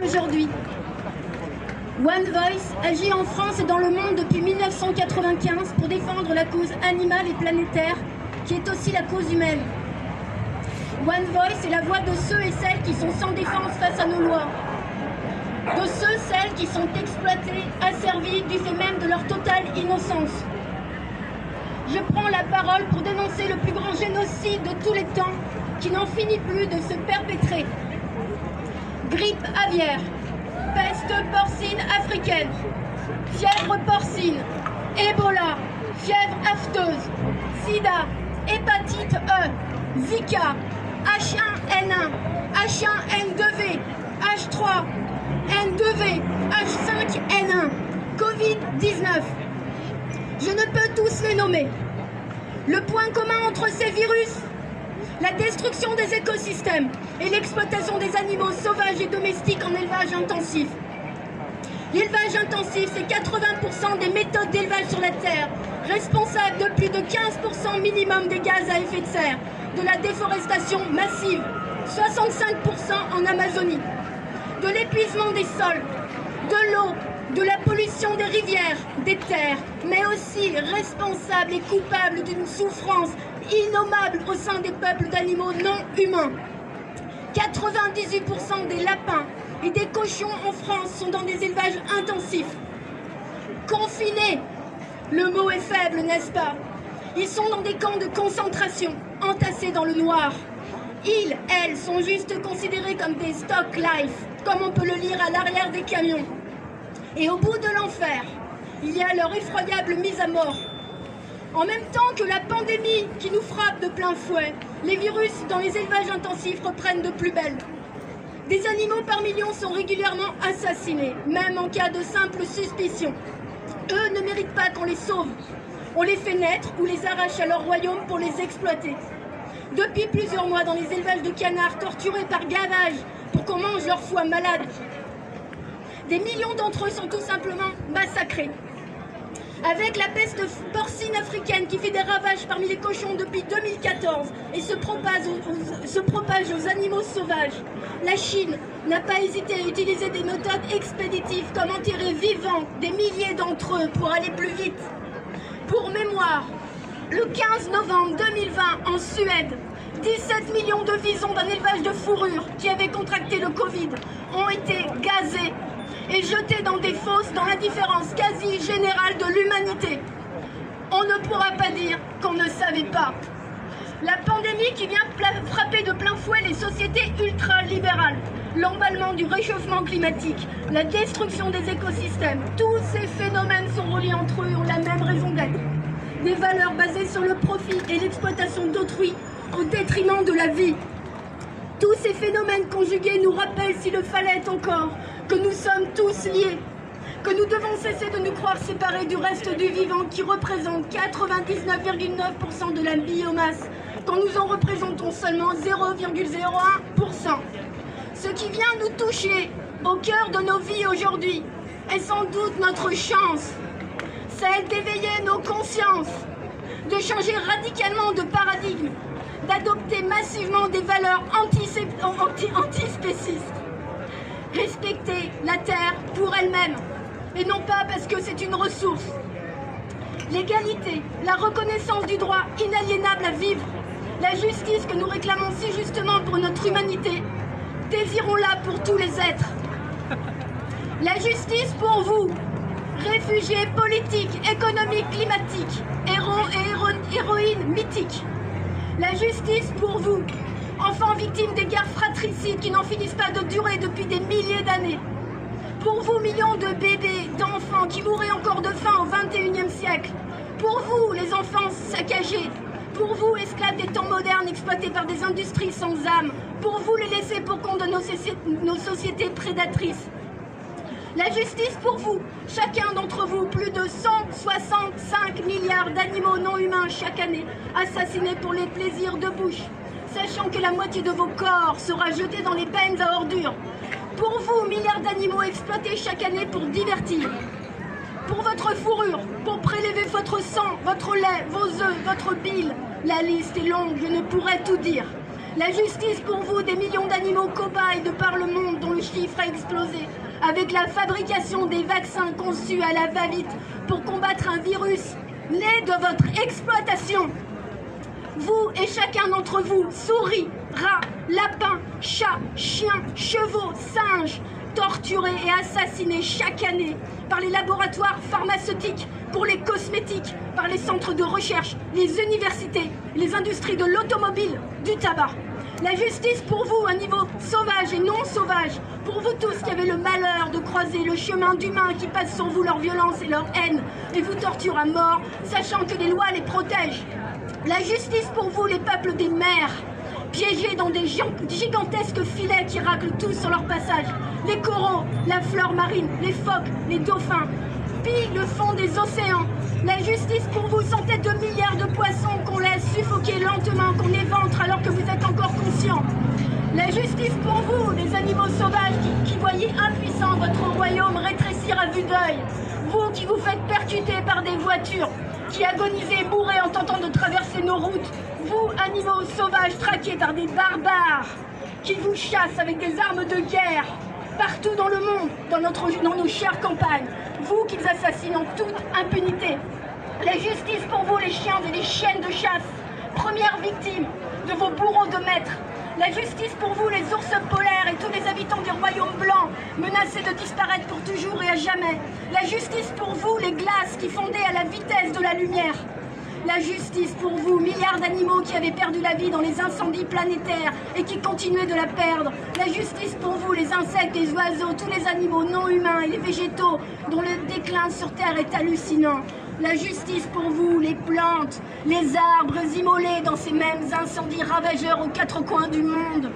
Aujourd'hui, One Voice agit en France et dans le monde depuis 1995 pour défendre la cause animale et planétaire, qui est aussi la cause humaine. One Voice est la voix de ceux et celles qui sont sans défense face à nos lois, de ceux et celles qui sont exploités, asservis du fait même de leur totale innocence. Je prends la parole pour dénoncer le plus grand génocide de tous les temps qui n'en finit plus de se perpétrer. Grippe aviaire, peste porcine africaine, fièvre porcine, Ebola, fièvre afteuse, sida, hépatite E, Zika, H1N1, H1N2V, H3, N2V, H5N1, Covid-19. Je ne peux tous les nommer. Le point commun entre ces virus, la destruction des écosystèmes et l'exploitation des animaux sauvages et domestiques en élevage intensif. L'élevage intensif, c'est 80% des méthodes d'élevage sur la Terre, responsables de plus de 15% minimum des gaz à effet de serre, de la déforestation massive, 65% en Amazonie, de l'épuisement des sols, de l'eau, de la pollution des rivières, des terres, mais aussi responsable et coupable d'une souffrance innommable au sein des peuples d'animaux non humains. 98% des lapins et des cochons en France sont dans des élevages intensifs. Confinés, le mot est faible, n'est-ce pas? Ils sont dans des camps de concentration, entassés dans le noir. Ils, elles, sont juste considérés comme des stock life, comme on peut le lire à l'arrière des camions. Et au bout de l'enfer, il y a leur effroyable mise à mort. En même temps que la pandémie qui nous frappe de plein fouet, les virus dans les élevages intensifs reprennent de plus belle. Des animaux par millions sont régulièrement assassinés, même en cas de simple suspicion. Eux ne méritent pas qu'on les sauve. On les fait naître ou les arrache à leur royaume pour les exploiter. Depuis plusieurs mois, dans les élevages de canards torturés par gavage pour qu'on mange leur foie malade, des millions d'entre eux sont tout simplement massacrés. Avec la peste porcine africaine qui fait des ravages parmi les cochons depuis 2014 et se propage aux animaux sauvages, la Chine n'a pas hésité à utiliser des méthodes expéditives comme enterrer vivants des milliers d'entre eux pour aller plus vite. Pour mémoire, le 15 novembre 2020 en Suède, 17 millions de visons d'un élevage de fourrure qui avaient contracté le Covid ont été gazés et jetés dans des fosses dans l'indifférence quasi générale de l'humanité. On ne pourra pas dire qu'on ne savait pas. La pandémie qui vient frapper de plein fouet les sociétés ultralibérales, l'emballement du réchauffement climatique, la destruction des écosystèmes, tous ces phénomènes sont reliés entre eux et ont la même raison d'être. Des valeurs basées sur le profit et l'exploitation d'autrui au détriment de la vie. Tous ces phénomènes conjugués nous rappellent, s'il le fallait encore, que nous sommes tous liés, que nous devons cesser de nous croire séparés du reste du vivant qui représente 99,9% de la biomasse, quand nous en représentons seulement 0,01%. Ce qui vient nous toucher au cœur de nos vies aujourd'hui est sans doute notre chance, celle d'éveiller nos consciences, de changer radicalement de paradigme, d'adopter massivement des valeurs antispécistes. Respecter la terre pour elle-même, et non pas parce que c'est une ressource. L'égalité, la reconnaissance du droit inaliénable à vivre, la justice que nous réclamons si justement pour notre humanité, désirons-la pour tous les êtres. La justice pour vous, réfugiés politiques, économiques, climatiques, héros et héroïnes mythiques. La justice pour vous, enfants victimes des guerres fratricides qui n'en finissent pas de durer depuis des milliers d'années. Pour vous, millions de bébés, d'enfants qui mourraient encore de faim au XXIe siècle. Pour vous, les enfants saccagés. Pour vous, esclaves des temps modernes exploités par des industries sans âme. Pour vous, les laissés pour compte de nos sociétés prédatrices. La justice pour vous, chacun d'entre vous, plus de 165 milliards d'animaux non humains chaque année, assassinés pour les plaisirs de bouche, sachant que la moitié de vos corps sera jetée dans les bennes à ordures. Pour vous, milliards d'animaux exploités chaque année pour divertir. Pour votre fourrure, pour prélever votre sang, votre lait, vos œufs, votre bile. La liste est longue, je ne pourrais tout dire. La justice pour vous, des millions d'animaux cobayes de par le monde dont le chiffre a explosé, avec la fabrication des vaccins conçus à la va-vite pour combattre un virus né de votre exploitation. Vous et chacun d'entre vous, souris, rats, lapins, chats, chiens, chevaux, singes, torturés et assassinés chaque année par les laboratoires pharmaceutiques, pour les cosmétiques, par les centres de recherche, les universités, les industries de l'automobile, du tabac. La justice pour vous, un niveau sauvage et non sauvage, pour vous tous qui avez le malheur de croiser le chemin d'humains qui passent sur vous leur violence et leur haine et vous torturent à mort, sachant que les lois les protègent. La justice pour vous, les peuples des mers, piégés dans des gigantesques filets qui raclent tous sur leur passage. Les coraux, la flore marine, les phoques, les dauphins, pillent le fond des océans. La justice pour vous, centaines de milliards de poissons qu'on laisse suffoquer lentement, qu'on éventre alors que vous êtes encore conscients. La justice pour vous, les animaux sauvages qui voyez impuissants votre royaume rétrécir à vue d'œil. Vous qui vous faites percuter par des voitures, qui agonisez et mourrez en tentant de traverser nos routes. Vous, animaux sauvages traqués par des barbares, qui vous chassent avec des armes de guerre, partout dans le monde, dans nos chères campagnes. Vous qu'ils assassinent en toute impunité. La justice pour vous, les chiens et les chiennes de chasse, premières victimes de vos bourreaux de maîtres. La justice pour vous, les ours polaires et tous les habitants du royaume blanc, menacés de disparaître pour toujours et à jamais. La justice pour vous, les glaces qui fondaient à la vitesse de la lumière. La justice pour vous, milliards d'animaux qui avaient perdu la vie dans les incendies planétaires et qui continuaient de la perdre. La justice pour vous, les insectes, les oiseaux, tous les animaux non humains et les végétaux dont le déclin sur Terre est hallucinant. La justice pour vous, les plantes, les arbres immolés dans ces mêmes incendies ravageurs aux quatre coins du monde.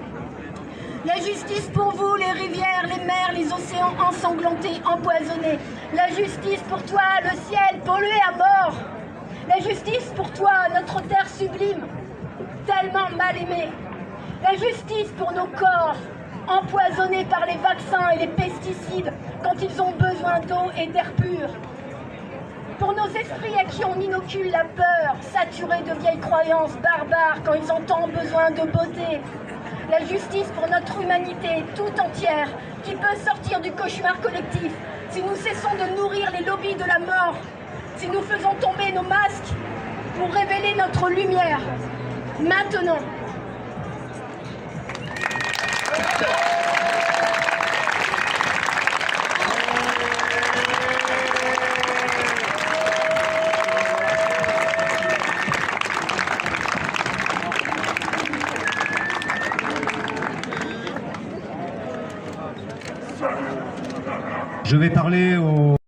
La justice pour vous, les rivières, les mers, les océans ensanglantés, empoisonnés. La justice pour toi, le ciel pollué à mort. La justice pour toi, notre terre sublime, tellement mal aimée. La justice pour nos corps, empoisonnés par les vaccins et les pesticides quand ils ont besoin d'eau et d'air pur. Pour nos esprits à qui on inocule la peur, saturés de vieilles croyances barbares quand ils ont tant besoin de beauté. La justice pour notre humanité tout entière qui peut sortir du cauchemar collectif si nous cessons de nourrir les lobbies de la mort, si nous faisons tomber nos masques pour révéler notre lumière. Maintenant. Je vais parler au